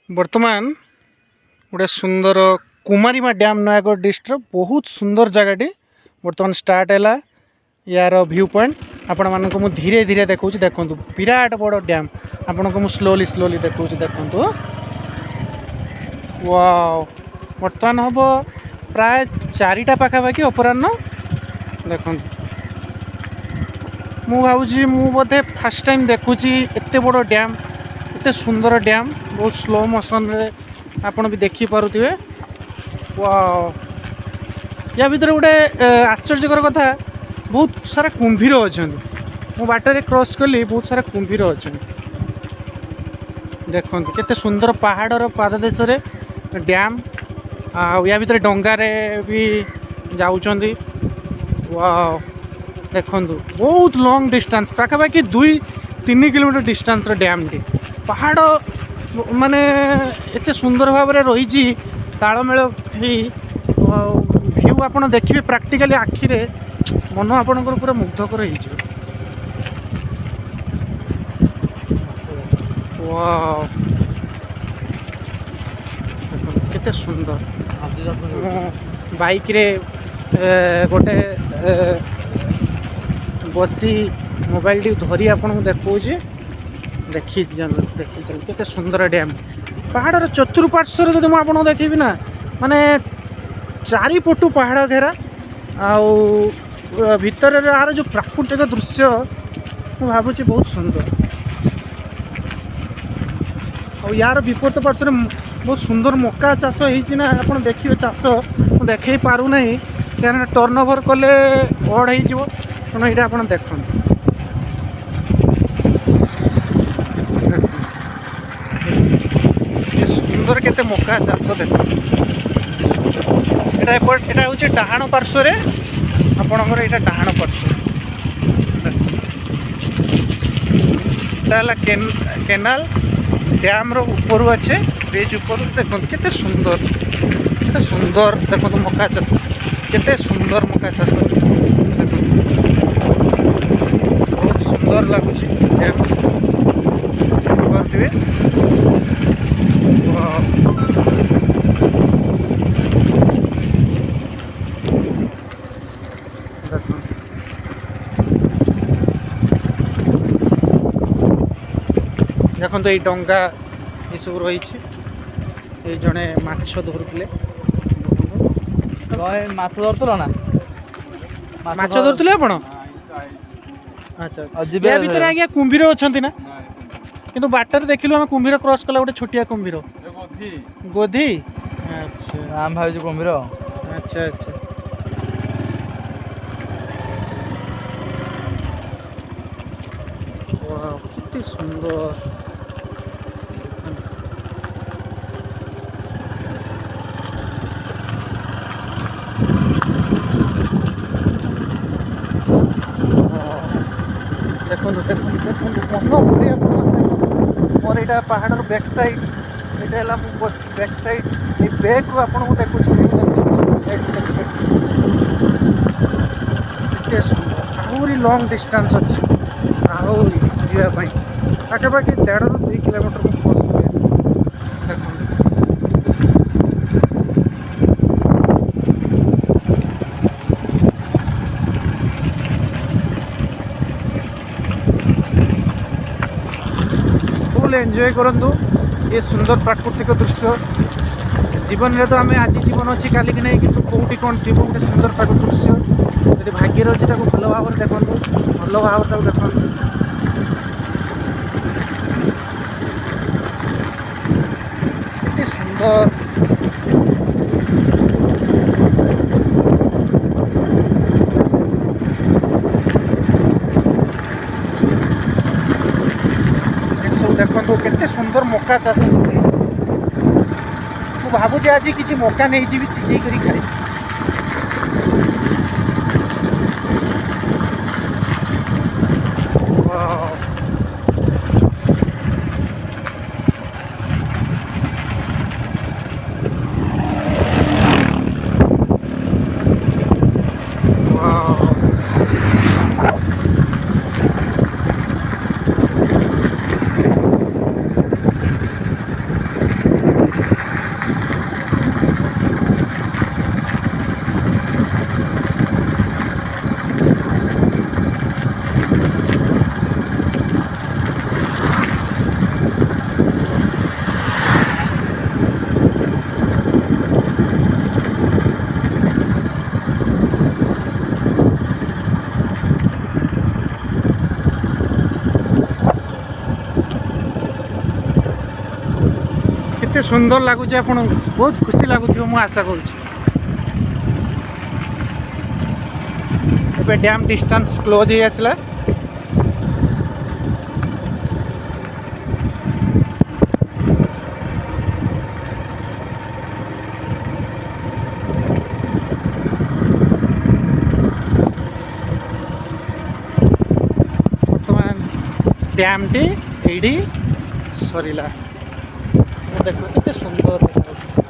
बर्तमान गोटे सुंदर कुमारीमा डैम नयागढ़ डिस्ट्रिक्ट बहुत सुंदर जगह बर्तमान स्टार्ट है यार व्यू पॉइंट आपण मानक मु धीरे धीरे देखा देखु विराट बड़ डैम आपण को स्लोली स्लोली देखा देखु वाव बर्तमान हम प्राय 4टा पाखापाखि अपराह्न देखु मु भावुची मु बोधे फास्ट टाइम देखुची एते बड़ डैम एते सुंदर डैम बहुत स्लो मोशन रे आपण भी देखि पारुथिबे। वाव या भीतर गोटे आश्चर्यकर कथा बहुत सारा कुंभीर अच्छा मु बाटर क्रॉस कली बहुत सारा कुंभीर अच्छा देखो केते सुंदर पहाड़र पाददेश डैम या भीतर डंगारे भी जाउछंदी। वाव देखो बहुत लॉन्ग डिस्टेंस पाखापाखि 2-3 किलोमीटर डिस्टेंस डैम टी पहाड़ माने एते सुंदर भाव में रही तालमेल व्यू आपड़ देखिए प्रैक्टिकली आखिरे मन आपणकर पूरा मुग्धकर केते सुंदर बाइक रे गोटे बसी मोबाइल टी धरी आपन देखो देखी चल केते सुंदर डैम पहाड़ चतुर्पार्श्वर जब मुझे देखी ना माने चारिपटू पहाड़ घेरा आउ भितर यार जो प्राकृतिक दृश्य मुझे भावुँ बहुत सुंदर और यार विपरीत पार्श्व बहुत सुंदर मका चाष होना आप देखिए चाष मुझे देखे पारू ना क्या टर्न ओवर कले अड हो तेणु ये आप देख सुंदर केते मका चाष देख यहाँ हूँ डाहाण पार्श्व आपणकर यहाँ डाहाण पार्श्व केनाल डैम रो ऊपर अच्छे ब्रिज ऊपर देखो केते सुंदर देखो मका चाष केते सुंदर मका चाष देखो बहुत सुंदर लगुच डैम करथिबे। देखो ये डंगा ये सब रही जड़े माछ धरुले माछ धरुल ना माछ धरुले आप अच्छा या भीतर आज्ञा कुंभीर अच्छा ना किंतु बाटर देखिलु आम कुंभीर क्रॉस कला गोटे छोटिया कुंभीर गोधी अच्छा आम भाई कुंभीर अच्छा अच्छा कितनी सुंदर देखो देखो मन भरी मोर यहाँ पहाड़ बैक साइड यहाँ बैक साइड ये बैक को आपको देखुँ आहरी लॉन्ग डिस्टेंस अच्छे आहरी जावाई पाखापाखि 1.5-2 किलोमीटर देखो फुल एंजॉय करंतु ये सुंदर प्राकृतिक दृश्य जीवन में तो आम आज जीवन अच्छी काली की नहीं कि कौटी कौन थी गोटे सुंदर प्राकृतिक दृश्य यदि भाग्य अच्छे भल भाव में देखो भल भाव देखो सुंदर देखो केते सुंदर मका चाष मुझे भावुँ आज किसी मका नहीं जी सिझे कर खाई କେତେ ସୁନ୍ଦର ଲାଗୁଛି ଆପଣଙ୍କୁ ବହୁତ ଖୁସି ଲାଗୁଥିବ ମୁଁ ଆଶା କରୁଛି। ଏବେ ଡ୍ୟାମ୍ ଡିଷ୍ଟାନ୍ସ କ୍ଲୋଜ୍ ହେଇ ଆସିଲା। ଡ୍ୟାମ୍ଟି ଏଇଠି ସରିଲା। ଦେଖ କେତେ ସୁନ୍ଦର ଦେଖାଯାଉଛି।